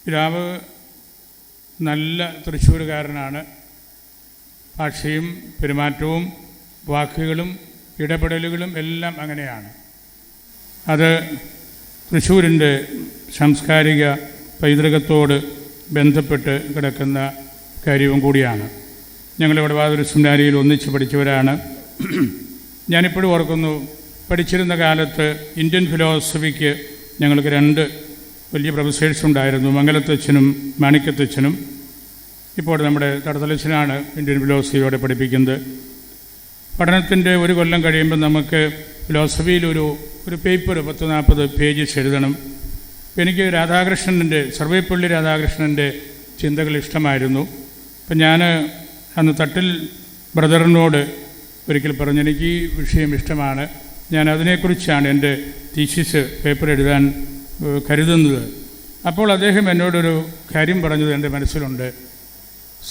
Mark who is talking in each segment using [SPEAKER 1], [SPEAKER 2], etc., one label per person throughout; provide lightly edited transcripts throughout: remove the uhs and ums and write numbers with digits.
[SPEAKER 1] പിതാവ് നല്ല തൃശ്ശൂരുകാരനാണ്. ഭാഷയും പെരുമാറ്റവും വാക്കുകളും ഇടപെടലുകളും എല്ലാം അങ്ങനെയാണ്. അത് തൃശ്ശൂരിൻ്റെ സാംസ്കാരിക പൈതൃകത്തോട് ബന്ധപ്പെട്ട് കിടക്കുന്ന കാര്യവും കൂടിയാണ്. ഞങ്ങളിവിടെ വാതൊരു സെമിനാരിയിൽ ഒന്നിച്ച് പഠിച്ചവരാണ്. ഞാനിപ്പോഴും ഓർക്കുന്നു, പഠിച്ചിരുന്ന കാലത്ത് ഇന്ത്യൻ ഫിലോസഫിക്ക് ഞങ്ങൾക്ക് 2 വലിയ പ്രൊഫസേഴ്സ് ഉണ്ടായിരുന്നു, മംഗലത്തച്ഛനും മാണിക്കത്തച്ഛനും. ഇപ്പോൾ നമ്മുടെ തടത്തലച്ഛനാണ് ഇന്ത്യൻ ഫിലോസഫിയോടെ പഠിപ്പിക്കുന്നത്. പഠനത്തിൻ്റെ 1 കൊല്ലം കഴിയുമ്പോൾ നമുക്ക് ഫിലോസഫിയിൽ ഒരു പേപ്പർ 10-40 പേജസ് എഴുതണം. എനിക്ക് സർവേപ്പള്ളി രാധാകൃഷ്ണൻ്റെ ചിന്തകൾ ഇഷ്ടമായിരുന്നു. അപ്പം ഞാൻ അന്ന് തട്ടിൽ ബ്രദറിനോട് ഒരിക്കൽ പറഞ്ഞു, എനിക്ക് ഈ വിഷയം ഇഷ്ടമാണ്, ഞാൻ അതിനെക്കുറിച്ചാണ് എൻ്റെ തീസിസ് പേപ്പർ എഴുതാൻ കരുതുന്നത്. അപ്പോൾ അദ്ദേഹം എന്നോടൊരു കാര്യം പറഞ്ഞത് എൻ്റെ മനസ്സിലുണ്ട്.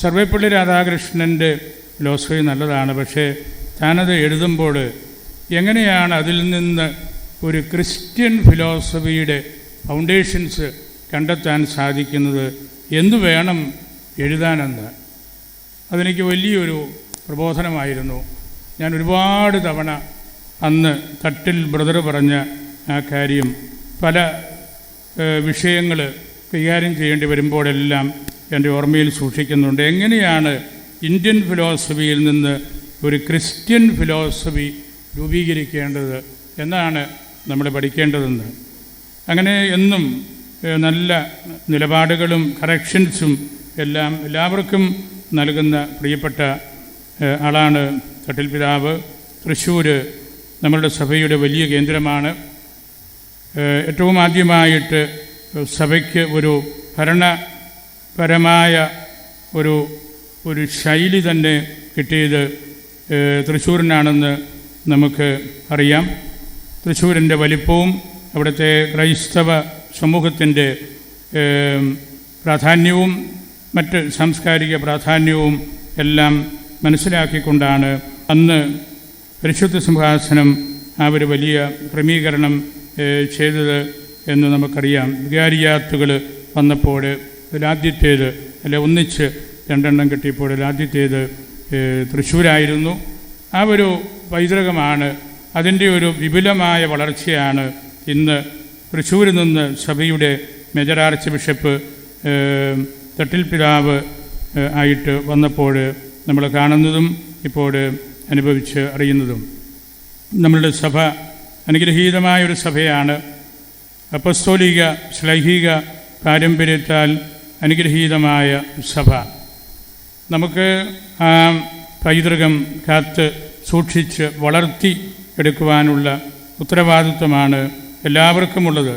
[SPEAKER 1] സർവേപ്പള്ളി രാധാകൃഷ്ണൻ്റെ ഫിലോസഫി നല്ലതാണ്, പക്ഷേ താനത് എഴുതുമ്പോൾ എങ്ങനെയാണ് അതിൽ നിന്ന് ഒരു ക്രിസ്ത്യൻ ഫിലോസഫിയുടെ ഫൗണ്ടേഷൻസ് കണ്ടെത്താൻ സാധിക്കുന്നത്, എന്തു വേണം എഴുതാനെന്ന്. അതെനിക്ക് വലിയൊരു പ്രബോധനമായിരുന്നു. ഞാൻ ഒരുപാട് തവണ അന്ന് തട്ടിൽ ബ്രദർ പറഞ്ഞ ആ കാര്യം പല വിഷയങ്ങൾ കൈകാര്യം ചെയ്യേണ്ടി വരുമ്പോഴെല്ലാം എൻ്റെ ഓർമ്മയിൽ സൂക്ഷിക്കുന്നുണ്ട്. എങ്ങനെയാണ് ഇന്ത്യൻ ഫിലോസഫിയിൽ നിന്ന് ഒരു ക്രിസ്ത്യൻ ഫിലോസഫി രൂപീകരിക്കേണ്ടത് എന്നാണ് നമ്മൾ പഠിക്കേണ്ടതെന്ന്. അങ്ങനെ എന്നും നല്ല നിലപാടുകളും കറക്ഷൻസും എല്ലാവർക്കും നൽകുന്ന പ്രിയപ്പെട്ട ആളാണ് തട്ടിൽ പിതാവ്. തൃശ്ശൂർ നമ്മളുടെ സഭയുടെ വലിയ കേന്ദ്രമാണ്. ഏറ്റവും ആദ്യമായിട്ട് സഭയ്ക്ക് ഒരു ഭരണപരമായ ഒരു ശൈലി തന്നെ കിട്ടിയത് തൃശ്ശൂരിനാണെന്ന് നമുക്ക് അറിയാം. തൃശ്ശൂരിൻ്റെ വലിപ്പവും അവിടുത്തെ ക്രൈസ്തവ സമൂഹത്തിൻ്റെ പ്രാധാന്യവും മറ്റ് സാംസ്കാരിക പ്രാധാന്യവും എല്ലാം മനസ്സിലാക്കിക്കൊണ്ടാണ് അന്ന് പരിശുദ്ധ സിംഹാസനം ആ ഒരു വലിയ ക്രമീകരണം ചെയ്തത് എന്ന് നമുക്കറിയാം. വികാരിയാത്തുകൾ വന്നപ്പോൾ അതിലാദ്യത്തേത്, ഒന്നിച്ച് 2 കിട്ടിയപ്പോൾ ആദ്യത്തേത് തൃശ്ശൂരായിരുന്നു. ആ ഒരു പൈതൃകമാണ്, അതിൻ്റെ ഒരു വിപുലമായ വളർച്ചയാണ് ഇന്ന് തൃശ്ശൂരിൽ നിന്ന് സഭയുടെ മേജർ ആർച്ച് ബിഷപ്പ് തട്ടിൽ പിതാവ് ആയിട്ട് വന്നപ്പോൾ നമ്മൾ കാണുന്നതും ഇപ്പോൾ അനുഭവിച്ച് അറിയുന്നതും. നമ്മളുടെ സഭ അനുഗ്രഹീതമായൊരു സഭയാണ്. അപ്പസ്തോലിക ശ്ലൈഹിക പാരമ്പര്യത്താൽ അനുഗ്രഹീതമായ സഭ. നമുക്ക് ആ പൈതൃകം കാത്ത് സൂക്ഷിച്ച് വളർത്തി എടുക്കുവാനുള്ള ഉത്തരവാദിത്വമാണ് എല്ലാവർക്കുമുള്ളത്.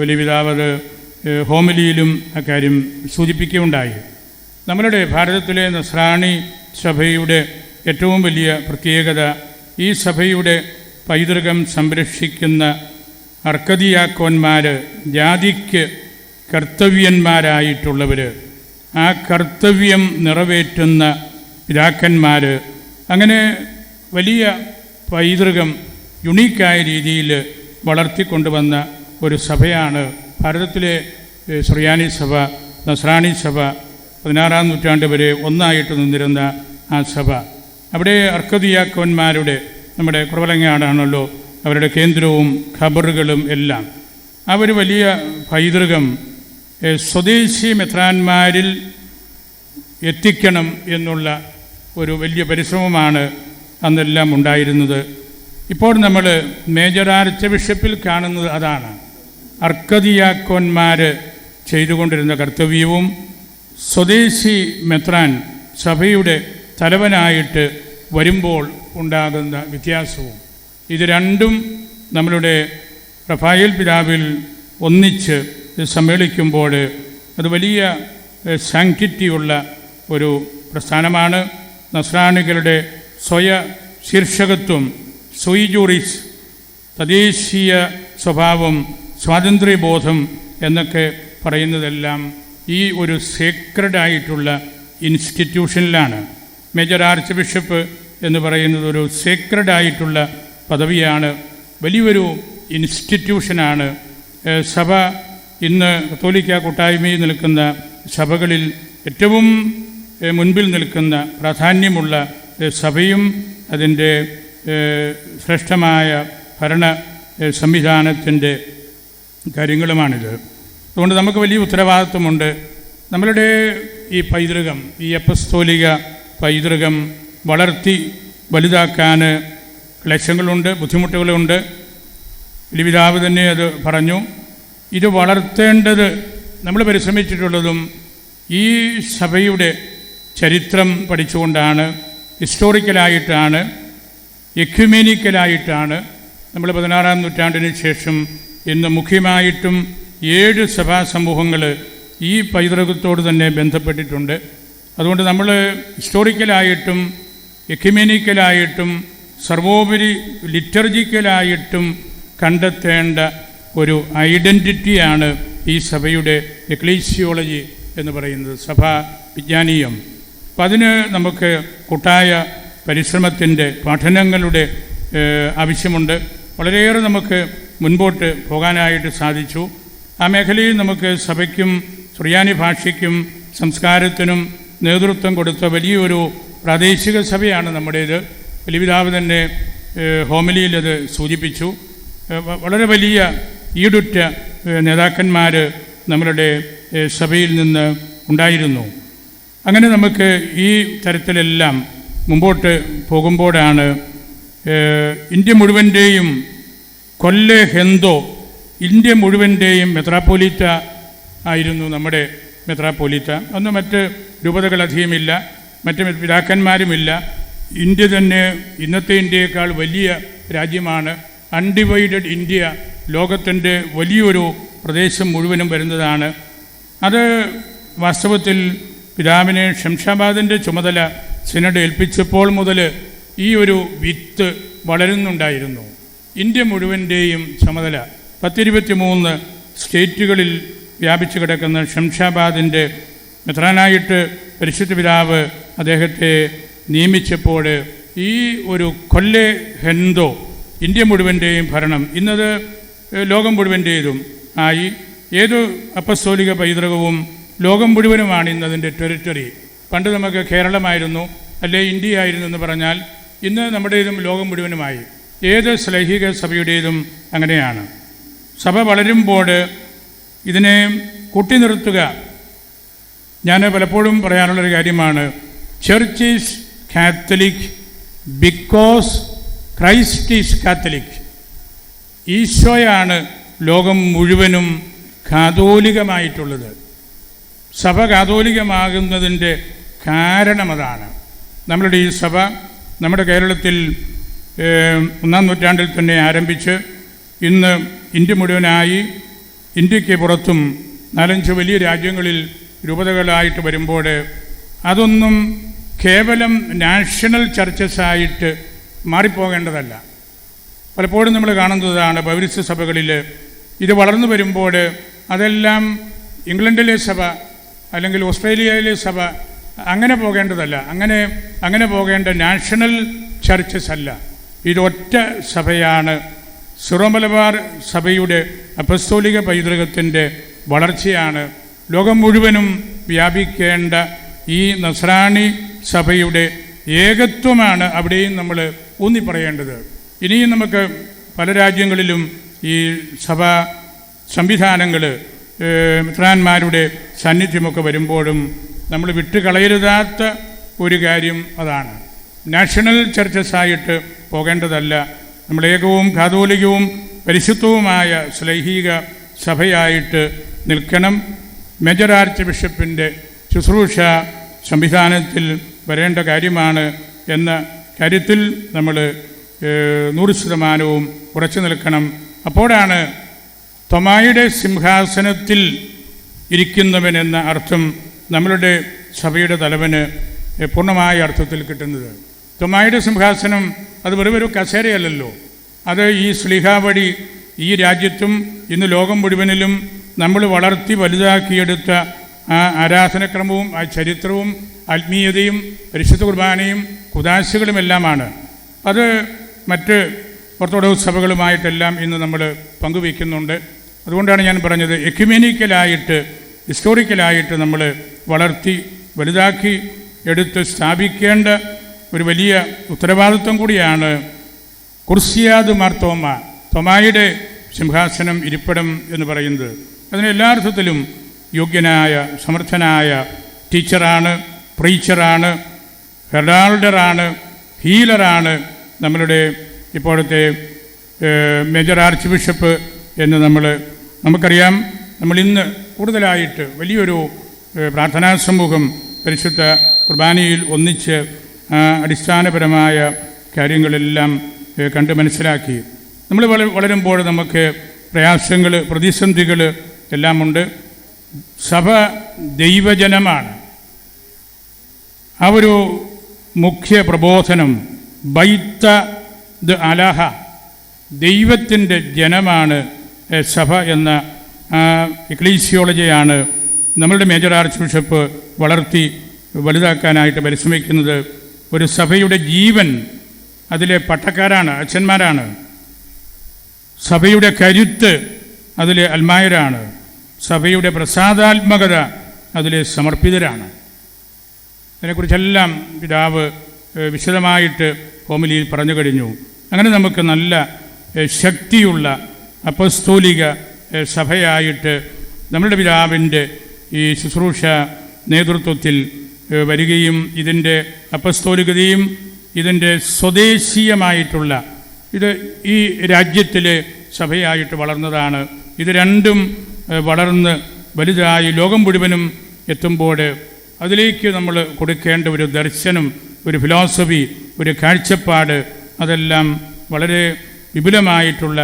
[SPEAKER 1] വലിയ പിതാവത് ഹോമിലിയിലും അക്കാര്യം സൂചിപ്പിക്കുകയുണ്ടായി. നമ്മളുടെ ഭാരതത്തിലെ നസ്രാണി സഭയുടെ ഏറ്റവും വലിയ പ്രത്യേകത, ഈ സഭയുടെ പൈതൃകം സംരക്ഷിക്കുന്ന അർക്കദിയാക്കോന്മാർ, ജാതിക്ക് കർത്തവ്യന്മാരായിട്ടുള്ളവർ, ആ കർത്തവ്യം നിറവേറ്റുന്ന പിതാക്കന്മാർ, അങ്ങനെ വലിയ പൈതൃകം യുണീക്കായ രീതിയിൽ വളർത്തിക്കൊണ്ടുവന്ന ഒരു സഭയാണ് ഭാരതത്തിലെ സുറിയാനി സഭ, നസ്രാണി സഭ. 16-ാം നൂറ്റാണ്ട് വരെ ഒന്നായിട്ട് നിന്നിരുന്ന ആ സഭ. അവിടെ അർക്കദിയാക്കോന്മാരുടെ, നമ്മുടെ കുറവലങ്ങാടാണല്ലോ അവരുടെ കേന്ദ്രവും ഖബറുകളും എല്ലാം. ആ ഒരു വലിയ പൈതൃകം സ്വദേശി മെത്രാന്മാരിൽ എത്തിക്കണം എന്നുള്ള ഒരു വലിയ പരിശ്രമമാണ് അന്നെല്ലാം ഉണ്ടായിരുന്നത്. ഇപ്പോൾ നമ്മൾ മേജർ ആർച്ച് ബിഷപ്പിൽ കാണുന്നത് അതാണ്. അർക്കദിയാക്കോന്മാർ ചെയ്തുകൊണ്ടിരുന്ന കർത്തവ്യവും സ്വദേശി മെത്രാൻ സഭയുടെ തലവനായിട്ട് വരുമ്പോൾ ഉണ്ടാകുന്ന വ്യത്യാസവും, ഇത് രണ്ടും നമ്മളുടെ റഫായേൽ പിതാവിൽ ഒന്നിച്ച് സമ്മേളിക്കുമ്പോൾ അത് വലിയ സാങ്ക്ടിറ്റിയുള്ള ഒരു പ്രസ്ഥാനമാണ്. നസ്രാണികളുടെ ശീർഷകത്വം, സോയിജൂറിസ്, തദ്ദേശീയ സ്വഭാവം, സ്വാതന്ത്ര്യബോധം എന്നൊക്കെ പറയുന്നതെല്ലാം ഈ ഒരു സേക്രഡായിട്ടുള്ള ഇൻസ്റ്റിറ്റ്യൂഷനിലാണ്. മേജർ ആർച്ച് ബിഷപ്പ് എന്ന് പറയുന്നത് ഒരു സേക്രഡായിട്ടുള്ള പദവിയാണ്, വലിയൊരു ഇൻസ്റ്റിറ്റ്യൂഷനാണ്. സഭ ഇന്ന് കത്തോലിക്ക കൂട്ടായ്മയിൽ നിൽക്കുന്ന സഭകളിൽ ഏറ്റവും മുൻപിൽ നിൽക്കുന്ന പ്രാധാന്യമുള്ള സഭയും അതിൻ്റെ ശ്രേഷ്ഠമായ ഭരണ സംവിധാനത്തിൻ്റെ കാര്യങ്ങളുമാണിത്. അതുകൊണ്ട് നമുക്ക് വലിയ ഉത്തരവാദിത്വമുണ്ട്. നമ്മളുടെ ഈ പൈതൃകം, ഈ അപ്പസ്തോലിക പൈതൃകം വളർത്തി വലുതാക്കാൻ ക്ലേശങ്ങളുണ്ട്, ബുദ്ധിമുട്ടുകളുണ്ട്. പിതാവ് തന്നെ അത് പറഞ്ഞു. ഇത് വളർത്തേണ്ടത് നമ്മൾ പരിശ്രമിച്ചിട്ടുള്ളതും ഈ സഭയുടെ ചരിത്രം പഠിച്ചുകൊണ്ടാണ്, ഹിസ്റ്റോറിക്കലായിട്ടാണ്, എക്യുമെനിക്കലായിട്ടാണ്. നമ്മൾ 16-ാം നൂറ്റാണ്ടിന് ശേഷം ഇന്ന് മുഖ്യമായിട്ടും 7 സഭാ സമൂഹങ്ങൾ ഈ പൈതൃകത്തോട് തന്നെ ബന്ധപ്പെട്ടിട്ടുണ്ട്. അതുകൊണ്ട് നമ്മൾ ഹിസ്റ്റോറിക്കലായിട്ടും എക്യുമെനിക്കലായിട്ടും സർവോപരി ലിറ്റർജിക്കലായിട്ടും കണ്ടെത്തേണ്ട ഒരു ഐഡൻറ്റിറ്റിയാണ് ഈ സഭയുടെ എക്ലീസിയോളജി എന്ന് പറയുന്നത്, സഭാ വിജ്ഞാനീയം. അപ്പം അതിന് നമുക്ക് കൂട്ടായ പരിശ്രമത്തിൻ്റെ, പഠനങ്ങളുടെ ആവശ്യമുണ്ട്. വളരെയേറെ നമുക്ക് മുൻപോട്ട് പോകാനായിട്ട് സാധിച്ചു. ആ മേഖലയിൽ നമുക്ക് സഭയ്ക്കും സുറിയാനി ഭാഷയ്ക്കും സംസ്കാരത്തിനും നേതൃത്വം കൊടുത്ത വലിയൊരു പ്രാദേശിക സഭയാണ് നമ്മുടേത്. പിതാവ് തന്നെ ഹോമിലിയിൽ അത് സൂചിപ്പിച്ചു. വളരെ വലിയ ഈടുറ്റ നേതാക്കന്മാർ നമ്മളുടെ സഭയിൽ നിന്ന് ഉണ്ടായിരുന്നു. അങ്ങനെ നമുക്ക് ഈ തരത്തിലെല്ലാം മുമ്പോട്ട് പോകുമ്പോഴാണ് ഇന്ത്യ മുഴുവൻ്റെയും കൊല്ലെ ഹെന്തോ, ഇന്ത്യ മുഴുവൻ്റെയും മെത്രാപ്പോലീത്ത ആയിരുന്നു നമ്മുടെ മെത്രാപ്പോലീത്ത. അന്ന് മറ്റ് രൂപതകളധികമില്ല, മറ്റ് പിതാക്കന്മാരുമില്ല. ഇന്ത്യ തന്നെ ഇന്നത്തെ ഇന്ത്യയേക്കാൾ വലിയ രാജ്യമാണ്. അൺഡിവൈഡഡ് ഇന്ത്യ, ലോകത്തിൻ്റെ വലിയൊരു പ്രദേശം മുഴുവനും വരുന്നതാണ്. അത് വാസ്തവത്തിൽ പിതാവിനെ ഷംഷാബാദിൻ്റെ ചുമതല സിനഡ് ഏൽപ്പിച്ചപ്പോൾ മുതൽ ഈ ഒരു വിത്ത് വളരുന്നുണ്ടായിരുന്നു. ഇന്ത്യ മുഴുവൻ്റെയും ചുമതല 10-23 സ്റ്റേറ്റുകളിൽ വ്യാപിച്ചു കിടക്കുന്ന ഷംഷാബാദിൻ്റെ മെത്രാനായിട്ട് പരിശുദ്ധ പിതാവ് അദ്ദേഹത്തെ നിയമിച്ചപ്പോൾ ഈ ഒരു കൊല്ലെ ഹെന്തോ, ഇന്ത്യ മുഴുവൻ്റെയും ഭരണം, ഇന്നത് ലോകം മുഴുവൻ്റേതും ആയി. ഏതു അപ്പസ്തോലിക പൈതൃകവും ലോകം മുഴുവനുമാണ് ഇന്നതിൻ്റെ ടെറിറ്ററി. പണ്ട് നമുക്ക് കേരളമായിരുന്നു, അല്ലെ ഇന്ത്യ ആയിരുന്നു എന്ന് പറഞ്ഞാൽ ഇന്ന് നമ്മുടേതും ലോകം മുഴുവനുമായി. ഏത് ശ്ലൈഹിക സഭയുടേതും അങ്ങനെയാണ്. സഭ വളരുമ്പോൾ ഇതിനെ കൂട്ടി നിർത്തുക. ഞാൻ പലപ്പോഴും പറയാനുള്ളൊരു കാര്യമാണ്, church is catholic because Christ is catholic. ഈശോയാണ് ലോകം മുഴുവനും കാതോലികമായിട്ടുള്ളത്. സഭ കാതോലികമാകുന്നതിൻ്റെ കാരണം അതാണ്. നമ്മളുടെ ഈ സഭ നമ്മുടെ കേരളത്തിൽ 1-ാം നൂറ്റാണ്ടിൽ തന്നെ ആരംഭിച്ച് ഇന്ന് ഇന്ത്യ മുഴുവനായി, ഇന്ത്യക്ക് പുറത്തും 4-5 വലിയ രാജ്യങ്ങളിൽ രൂപതകളായിട്ട് വരുമ്പോൾ അതൊന്നും കേവലം നാഷണൽ ചർച്ചസായിട്ട് മാറിപ്പോകേണ്ടതല്ല. പലപ്പോഴും നമ്മൾ കാണുന്നതാണ് പൗരസ്ത്യ സഭകളിൽ ഇത് വളർന്നു വരുമ്പോൾ അതെല്ലാം ഇംഗ്ലണ്ടിലെ സഭ അല്ലെങ്കിൽ ഓസ്ട്രേലിയയിലെ സഭ അങ്ങനെ പോകേണ്ടതല്ല. അങ്ങനെ പോകേണ്ട നാഷണൽ ചർച്ചസ് അല്ല. ഇതൊറ്റ സഭയാണ്. സിറോ മലബാർ സഭയുടെ അപ്പസ്തോലിക പൈതൃകത്തിൻ്റെ വളർച്ചയാണ്. ലോകം മുഴുവനും വ്യാപിക്കേണ്ട ഈ നസ്രാണി സഭയുടെ ഏകത്വമാണ് അവിടെയും നമ്മൾ ഊന്നിപ്പറയേണ്ടത്. ഇനിയും നമുക്ക് പല രാജ്യങ്ങളിലും ഈ സഭാ സംവിധാനങ്ങൾ, മെത്രാന്മാരുടെ സാന്നിധ്യമൊക്കെ വരുമ്പോഴും നമ്മൾ വിട്ടുകളയരുതാത്ത ഒരു കാര്യം അതാണ്. നാഷണൽ ചർച്ചസായിട്ട് പോകേണ്ടതല്ല. നമ്മൾ ഏകവും കാതോലികവും പരിശുദ്ധവുമായ ശ്ലൈഹിക സഭയായിട്ട് നിൽക്കണം. മേജർ ആർച്ച് ബിഷപ്പിൻ്റെ ശുശ്രൂഷ സംവിധാനത്തിൽ വരേണ്ട കാര്യമാണ് എന്ന കാര്യത്തിൽ നമ്മൾ 100% ഉറച്ചു നിൽക്കണം. അപ്പോഴാണ് തോമായുടെ സിംഹാസനത്തിൽ ഇരിക്കുന്നവൻ എന്ന അർത്ഥം നമ്മളുടെ സഭയുടെ തലവന് പൂർണ്ണമായ അർത്ഥത്തിൽ കിട്ടുന്നത്. തോമായുടെ സിംഹാസനം അത് വെറും ഒരു കസേരയല്ലല്ലോ. അത് ഈ ശ്ലീഹാവഴി ഈ രാജ്യത്തും ഇന്ന് ലോകം മുഴുവനിലും നമ്മൾ വളർത്തി വലുതാക്കിയെടുത്ത ആ ആരാധനക്രമവും ആ ചരിത്രവും ആത്മീയതയും പരിശുദ്ധ കുർബാനയും കുദാശകളുമെല്ലാമാണ്. അത് മറ്റ് ഓർത്തഡോക്സ് സഭകളുമായിട്ടെല്ലാം ഇന്ന് നമ്മൾ പങ്കുവയ്ക്കുന്നുണ്ട്. അതുകൊണ്ടാണ് ഞാൻ പറഞ്ഞത് എക്യുമെനിക്കലായിട്ട് ഹിസ്റ്റോറിക്കലായിട്ട് നമ്മൾ വളർത്തി വലുതാക്കി എടുത്ത് സ്ഥാപിക്കേണ്ട ഒരു വലിയ ഉത്തരവാദിത്വം കൂടിയാണ് കുർസിയാദ് മാർ തോമായുടെ സിംഹാസനം ഇരിപ്പിടം എന്ന് പറയുന്നത്. അതിന് എല്ലാ അർത്ഥത്തിലും യോഗ്യനായ സമർത്ഥനായ ടീച്ചറാണ്, പ്രീച്ചറാണ്, ഹെറാൾഡറാണ്, ഹീലറാണ് നമ്മളുടെ ഇപ്പോഴത്തെ മേജർ ആർച്ച് ബിഷപ്പ് എന്ന് നമുക്കറിയാം. നമ്മളിന്ന് കൂടുതലായിട്ട് വലിയൊരു പ്രാർത്ഥനാ സമൂഹം പരിശുദ്ധ കുർബാനയിൽ ഒന്നിച്ച് അടിസ്ഥാനപരമായ കാര്യങ്ങളെല്ലാം കണ്ട് മനസ്സിലാക്കി. നമ്മൾ വളരുമ്പോൾ നമുക്ക് പ്രയാസങ്ങൾ, പ്രതിസന്ധികൾ എല്ലാമുണ്ട്. സഭ ദൈവജനമാണ്. ആ ഒരു മുഖ്യ പ്രബോധനം ബൈത്ത ദ അലഹ, ദൈവത്തിൻ്റെ ജനമാണ് സഭ എന്ന എക്ലീസിയോളജിയാണ് നമ്മളുടെ മേജർ ആർച്ച് ബിഷപ്പ് വളർത്തി വലുതാക്കാനായിട്ട് പരിശ്രമിക്കുന്നത്. ഒരു സഭയുടെ ജീവൻ അതിലെ പട്ടക്കാരാണ്, അച്ഛന്മാരാണ്. സഭയുടെ കരുത്ത് അതിലെ അൽമായരാണ്. സഭയുടെ പ്രസാദാത്മകത അതിലെ സമർപ്പിതരാണ്. അതിനെക്കുറിച്ചെല്ലാം പിതാവ് വിശദമായിട്ട് ഹോമിലിയിൽ പറഞ്ഞു കഴിഞ്ഞു. അങ്ങനെ നമുക്ക് നല്ല ശക്തിയുള്ള അപ്പസ്തോലിക സഭയായിട്ട് നമ്മളുടെ പിതാവിൻ്റെ ഈ ശുശ്രൂഷ നേതൃത്വത്തിൽ വരികയും ഇതിൻ്റെ അപ്പസ്തോലികതയും ഇതിൻ്റെ സ്വദേശീയമായിട്ടുള്ള ഇത് ഈ രാജ്യത്തിലെ സഭയായിട്ട് വളർന്നതാണ്. ഇത് രണ്ടും വളർന്ന് വലുതായി ലോകം മുഴുവനും എത്തുമ്പോൾ അതിലേക്ക് നമ്മൾ കൊടുക്കേണ്ട ഒരു ദർശനം, ഒരു ഫിലോസഫി, ഒരു കാഴ്ചപ്പാട്, അതെല്ലാം വളരെ വിപുലമായിട്ടുള്ള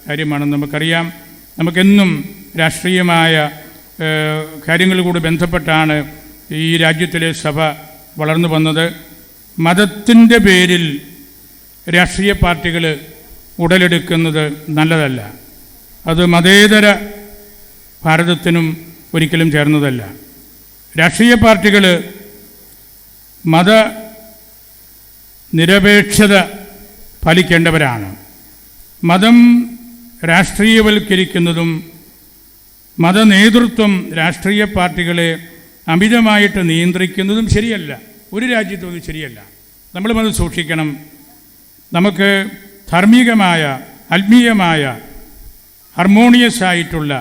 [SPEAKER 1] കാര്യമാണെന്ന് നമുക്കറിയാം. നമുക്കെന്നും രാഷ്ട്രീയമായ കാര്യങ്ങൾ കൂടി ബന്ധപ്പെട്ടാണ് ഈ രാജ്യത്തിലെ സഭ വളർന്നു വന്നത്. മതത്തിൻ്റെ പേരിൽ രാഷ്ട്രീയ പാർട്ടികൾ ഉടലെടുക്കുന്നത് നല്ലതല്ല. അത് മതേതര ഭാരതത്തിനും ഒരിക്കലും ചേർന്നതല്ല. രാഷ്ട്രീയ പാർട്ടികൾ മതനിരപേക്ഷത പാലിക്കേണ്ടവരാണ്. മതം രാഷ്ട്രീയവൽക്കരിക്കുന്നതും മതനേതൃത്വം രാഷ്ട്രീയ പാർട്ടികളെ അമിതമായിട്ട് നിയന്ത്രിക്കുന്നതും ശരിയല്ല. ഒരു രാജ്യത്തും അത് ശരിയല്ല. നമ്മളും അത് സൂക്ഷിക്കണം. നമുക്ക് ധാർമ്മികമായ, ആത്മീയമായ, ഹാർമോണിയസ് ആയിട്ടുള്ള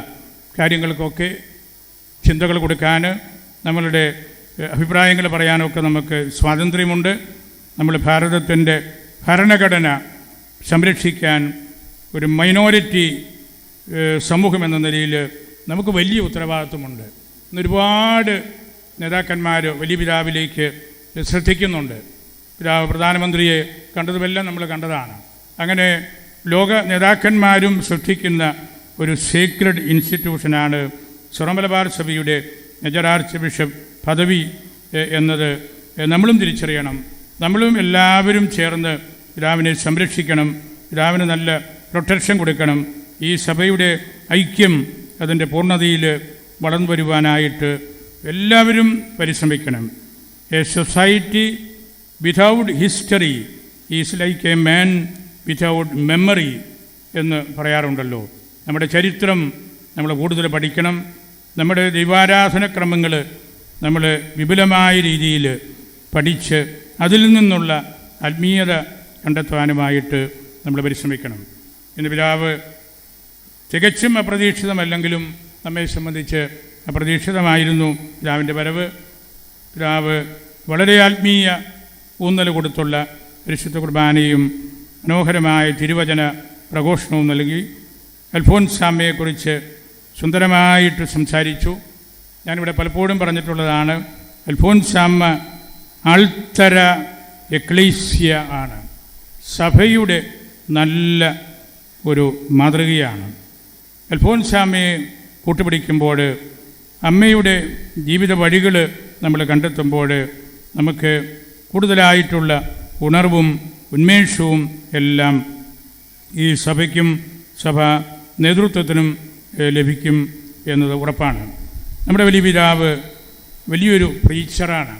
[SPEAKER 1] കാര്യങ്ങൾക്കൊക്കെ ചിന്തകൾ കൊടുക്കാൻ, നമ്മളുടെ അഭിപ്രായങ്ങൾ പറയാനൊക്കെ നമുക്ക് സ്വാതന്ത്ര്യമുണ്ട്. നമ്മൾ ഭാരതത്തിൻ്റെ ഭരണഘടന സംരക്ഷിക്കാൻ ഒരു മൈനോറിറ്റി സമൂഹം എന്ന നിലയിൽ നമുക്ക് വലിയ ഉത്തരവാദിത്വമുണ്ട്. ഇന്നൊരുപാട് നേതാക്കന്മാർ വലിയ പിതാവിലേക്ക് ശ്രദ്ധിക്കുന്നുണ്ട്. പ്രധാനമന്ത്രിയെ കണ്ടതുമെല്ലാം നമ്മൾ കണ്ടതാണ്. അങ്ങനെ ലോക നേതാക്കന്മാരും ശ്രദ്ധിക്കുന്ന ഒരു സീക്രട്ട് ഇൻസ്റ്റിറ്റ്യൂഷനാണ് സിറോ മലബാർ സഭയുടെ മേജർ ആർച്ച് ബിഷപ്പ് പദവി എന്നത് നമ്മളും തിരിച്ചറിയണം. നമ്മളും എല്ലാവരും ചേർന്ന് പിതാവിനെ സംരക്ഷിക്കണം. പിതാവിന് നല്ല പ്രൊട്ടക്ഷൻ കൊടുക്കണം. ഈ സഭയുടെ ഐക്യം അതിൻ്റെ പൂർണ്ണതയിൽ വളർന്നു വരുവാനായിട്ട് എല്ലാവരും പരിശ്രമിക്കണം. A society without history is like a man without memory എന്ന് പറയാറുണ്ടല്ലോ. നമ്മുടെ ചരിത്രം നമ്മൾ കൂടുതൽ പഠിക്കണം. നമ്മുടെ ദൈവാരാധനക്രമങ്ങൾ നമ്മൾ വിപുലമായ രീതിയിൽ പഠിച്ച് അതിൽ നിന്നുള്ള ആത്മീയത കണ്ടെത്തുവാനുമായിട്ട് നമ്മൾ പരിശ്രമിക്കണം. ഇന്ന് പിതാവ് തികച്ചും അപ്രതീക്ഷിതമല്ലെങ്കിലും നമ്മെ സംബന്ധിച്ച് അപ്രതീക്ഷിതമായിരുന്നു പിതാവിൻ്റെ വരവ്. പിതാവ് വളരെ ആത്മീയ ഊന്നൽ കൊടുത്തുള്ള പരിശുദ്ധ കുർബാനയും മനോഹരമായ തിരുവചന പ്രഘോഷണവും നൽകി. അൽഫോൻസാമ്മയെക്കുറിച്ച് സുന്ദരമായിട്ട് സംസാരിച്ചു. ഞാനിവിടെ പലപ്പോഴും പറഞ്ഞിട്ടുള്ളതാണ്, അൽഫോൻസാമ്മ ആൾത്തര എക്ലീസ്യ ആണ്. സഭയുടെ നല്ല ഒരു മാതൃകയാണ്. അൽഫോൻസാമ്മയെ കൂട്ടുപിടിക്കുമ്പോൾ, അമ്മയുടെ ജീവിത വഴികൾ നമ്മൾ കണ്ടെത്തുമ്പോൾ നമുക്ക് കൂടുതലായിട്ടുള്ള ഉണർവും ഉന്മേഷവും എല്ലാം ഈ സഭയ്ക്കും സഭ നേതൃത്വത്തിനും ലഭിക്കും എന്നത് ഉറപ്പാണ്. നമ്മുടെ വലിയ പിതാവ് വലിയൊരു പ്രീച്ചറാണ്,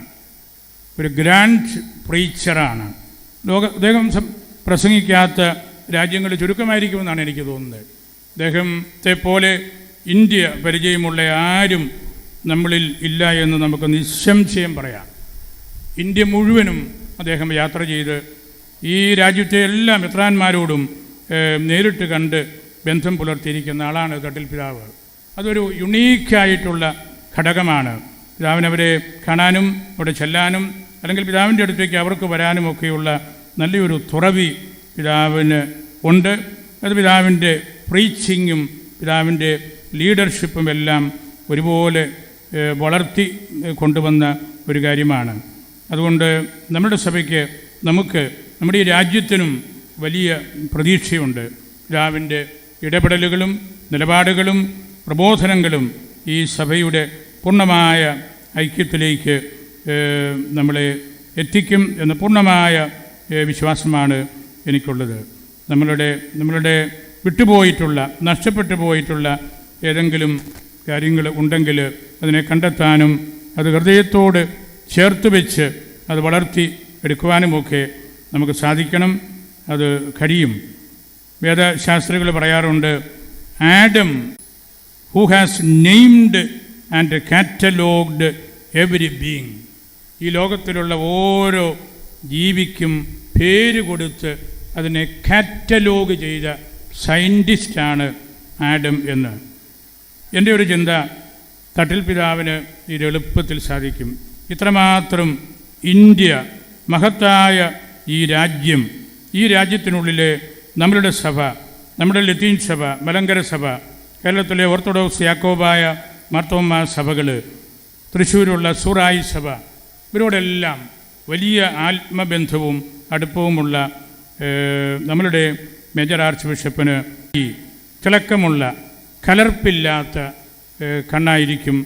[SPEAKER 1] ഒരു ഗ്രാൻഡ് പ്രീച്ചറാണ്. അദ്ദേഹം പ്രസംഗിക്കാത്ത രാജ്യങ്ങൾ ചുരുക്കമായിരിക്കുമെന്നാണ് എനിക്ക് തോന്നുന്നത്. അദ്ദേഹത്തെ പോലെ ഇന്ത്യ പരിചയമുള്ള ആരും നമ്മളിൽ ഇല്ല എന്ന് നമുക്ക് നിസ്സംശയം പറയാം. ഇന്ത്യ മുഴുവനും അദ്ദേഹം യാത്ര ചെയ്ത് ഈ രാജ്യത്തെ എല്ലാ മെത്രാന്മാരോടും നേരിട്ട് കണ്ട് ബന്ധം പുലർത്തിയിരിക്കുന്ന ആളാണ് തട്ടിൽ പിതാവ്. അതൊരു യുണീക്കായിട്ടുള്ള ഘടകമാണ്. പിതാവിനവരെ കാണാനും അവിടെ ചെല്ലാനും അല്ലെങ്കിൽ പിതാവിൻ്റെ അടുത്തേക്ക് അവർക്ക് വരാനുമൊക്കെയുള്ള നല്ലൊരു തുറവി പിതാവിന് ഉണ്ട്. അത് പിതാവിൻ്റെ പ്രീച്ചിങ്ങും പിതാവിൻ്റെ ലീഡർഷിപ്പും എല്ലാം ഒരുപോലെ വളർത്തി കൊണ്ടുവന്ന ഒരു കാര്യമാണ്. അതുകൊണ്ട് നമ്മുടെ സഭയ്ക്ക് നമുക്ക് നമ്മുടെ ഈ രാജ്യത്തിനും വലിയ പ്രതീക്ഷയുണ്ട്. പിതാവിൻ്റെ ഇടപെടലുകളും നിലപാടുകളും പ്രബോധനങ്ങളും ഈ സഭയുടെ പൂർണ്ണമായ ഐക്യത്തിലേക്ക് നമ്മളെ എത്തിക്കും എന്ന പൂർണ്ണമായ വിശ്വാസമാണ് എനിക്കുള്ളത്. നമ്മളുടെ വിട്ടുപോയിട്ടുള്ള നഷ്ടപ്പെട്ടു പോയിട്ടുള്ള ഏതെങ്കിലും കാര്യങ്ങൾ ഉണ്ടെങ്കിൽ അതിനെ കണ്ടെത്താനും അത് ഹൃദയത്തോട് ചേർത്ത് വെച്ച് അത് വളർത്തി എടുക്കുവാനുമൊക്കെ നമുക്ക് സാധിക്കണം. അത് കഴിയും. വേദശാസ്ത്രികൾ പറയാറുണ്ട്, Adam who has named and catalogued every being. ഈ ലോകത്തിലുള്ള ഓരോ ജീവിക്കും പേര് കൊടുത്ത് അതിനെ കാറ്റലോഗ് ചെയ്ത സയൻറ്റിസ്റ്റാണ് ആഡം എന്ന്. എൻ്റെ ഒരു ചിന്ത, തട്ടിൽ പിതാവിന് ഇത് എളുപ്പത്തിൽ സാധിക്കും. ഇത്രമാത്രം ഇന്ത്യ, മഹത്തായ ഈ രാജ്യം, ഈ രാജ്യത്തിനുള്ളിലെ നമ്മളുടെ സഭ, നമ്മുടെ ലത്തീൻ സഭ, മലങ്കര സഭ, കേരളത്തിലെ ഓർത്തഡോക്സ് യാക്കോബായ മാർത്തോമാ സഭകൾ, തൃശ്ശൂരുള്ള സൂറായി സഭ, ഇവരോടെല്ലാം വലിയ ആത്മബന്ധവും അടുപ്പവുമുള്ള നമ്മളുടെ മേജർ ആർച്ച് ബിഷപ്പിന് ഈ തിളക്കമുള്ള കലർപ്പില്ലാത്ത കണ്ണായിരിക്കും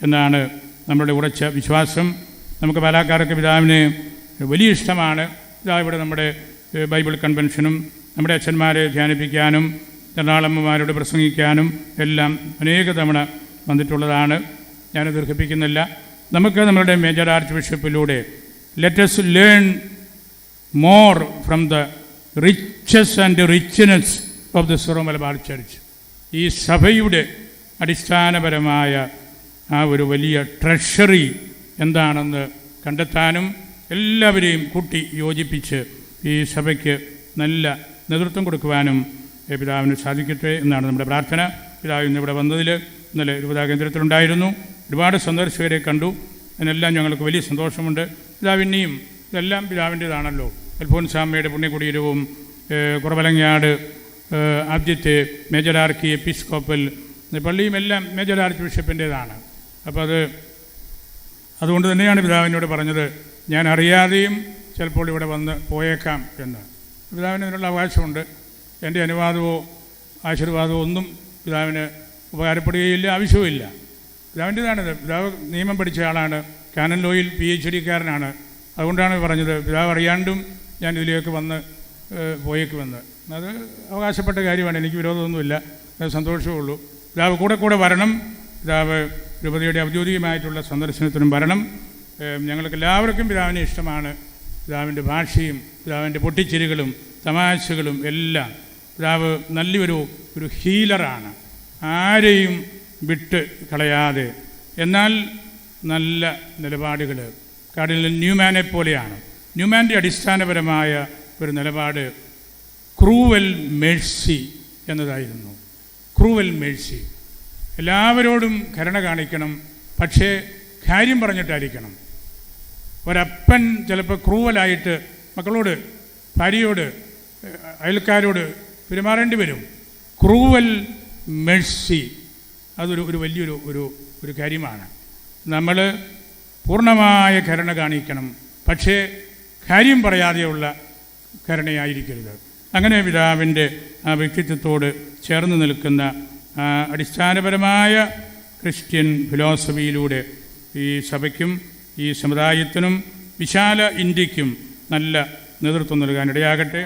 [SPEAKER 1] എന്നാണ് നമ്മുടെ ഉറച്ച വിശ്വാസം. നമുക്ക് പാലക്കാർക്ക് പിതാവിനെ വലിയ ഇഷ്ടമാണ്. പിതാവ് ഇവിടെ നമ്മുടെ ബൈബിൾ കൺവെൻഷനും നമ്മുടെ അച്ഛന്മാരെ ധ്യാനിപ്പിക്കാനും എറണാകുളമ്മമാരോട് പ്രസംഗിക്കാനും എല്ലാം അനേക തവണ വന്നിട്ടുള്ളതാണ്. ഞാൻ ദീർഘിപ്പിക്കുന്നില്ല. നമുക്ക് നമ്മളുടെ മേജർ ആർച്ച് ബിഷപ്പിലൂടെ let us learn more from the riches and richness of the Syro Malabar church. ഈ സഭയുടെ അടിസ്ഥാനപരമായ ആ ഒരു വലിയ ട്രഷറി എന്താണെന്ന് കണ്ടെത്താനും എല്ലാവരെയും കൂട്ടി യോജിപ്പിച്ച് ഈ സഭയ്ക്ക് നല്ല നേതൃത്വം കൊടുക്കുവാനും പിതാവിന് സാധിക്കട്ടെ എന്നാണ് നമ്മുടെ പ്രാർത്ഥന. പിതാവ് ഇന്നിവിടെ വന്നതിൽ ഇന്നലെ രൂപതാ കേന്ദ്രത്തിലുണ്ടായിരുന്നു. ഒരുപാട് സന്ദർശകരെ കണ്ടു. അതിനെല്ലാം ഞങ്ങൾക്ക് വലിയ സന്തോഷമുണ്ട്. പിതാവ് ഇനിയും ഇതെല്ലാം പിതാവിൻ്റേതാണല്ലോ. അൽഫോൻസാമ്മയുടെ പുണ്യകുടീരവും കുറവലങ്ങാട് ആദ്യത്തെ മേജർ ആർക്കി എപ്പിസ്കോപ്പൽ പള്ളിയും എല്ലാം മേജർ ആർച്ച് ബിഷപ്പിൻ്റേതാണ്. അപ്പോൾ അതുകൊണ്ട് തന്നെയാണ് പിതാവിനോട് പറഞ്ഞത്, ഞാൻ അറിയാതെയും ചിലപ്പോൾ ഇവിടെ വന്ന് പോയേക്കാം എന്ന്. പിതാവിന് അതിനുള്ള അവകാശമുണ്ട്. എൻ്റെ അനുവാദമോ ആശീർവാദമോ ഒന്നും പിതാവിന് ഉപകാരപ്പെടുകയില്ല, ആവശ്യവുമില്ല. പിതാവിൻ്റേതാണിത്. പിതാവ് നിയമം പഠിച്ച ആളാണ്, കാനൻ ലോയിൽ PhD-കാരനാണ്. അതുകൊണ്ടാണ് പറഞ്ഞത് പിതാവ് അറിയാണ്ടും ഞാൻ ഇതിലേക്ക് വന്ന് പോയേക്കുമെന്ന്. അത് അവകാശപ്പെട്ട കാര്യമാണ്, എനിക്ക് വിരോധമൊന്നുമില്ല, അത് സന്തോഷമേ ഉള്ളൂ. പിതാവ് കൂടെ വരണം. പിതാവ് രൂപതയുടെ ഔദ്യോഗികമായിട്ടുള്ള സന്ദർശനത്തിനും വരണം. ഞങ്ങൾക്ക് എല്ലാവർക്കും പിതാവിനെ ഇഷ്ടമാണ്. പിതാവിൻ്റെ ഭാഷയും പിതാവിൻ്റെ പൊട്ടിച്ചിരികളും തമാശകളും എല്ലാം. പിതാവ് നല്ലൊരു ഹീലറാണ്, ആരെയും വിട്ട് കളയാതെ. എന്നാൽ നല്ല നിലപാടുകൾ കാർഡിനൽ ന്യൂമാനെ പോലെയാണ്. ന്യൂമാൻ്റെ അടിസ്ഥാനപരമായ ഒരു നിലപാട് ക്രൂവൽ മേഴ്സി എന്നതായിരുന്നു. ക്രൂവൽ മേഴ്സി, എല്ലാവരോടും കരുണ കാണിക്കണം, പക്ഷേ കാര്യം പറഞ്ഞിട്ടായിരിക്കണം. ഒരപ്പൻ ചിലപ്പോൾ ക്രൂവലായിട്ട് മക്കളോട്, ഭാര്യയോട്, അയൽക്കാരോട് പെരുമാറേണ്ടി വരും. ക്രൂവൽ മേഴ്സി അതൊരു വലിയൊരു ഒരു കാര്യമാണ്. നമ്മൾ പൂർണ്ണമായ കരുണ കാണിക്കണം, പക്ഷേ കാര്യം പറയാതെയുള്ള കരുണയായിരിക്കരുത്. അങ്ങനെ പിതാവിൻ്റെ ആ വ്യക്തിത്വത്തോട് ചേർന്ന് നിൽക്കുന്ന അടിസ്ഥാനപരമായ ക്രിസ്ത്യൻ ഫിലോസഫിയിലൂടെ ഈ സഭയ്ക്കും ഈ സമുദായത്തിനും വിശാല ഇന്ത്യക്കും നല്ല നേതൃത്വം നൽകാനിടയാകട്ടെ.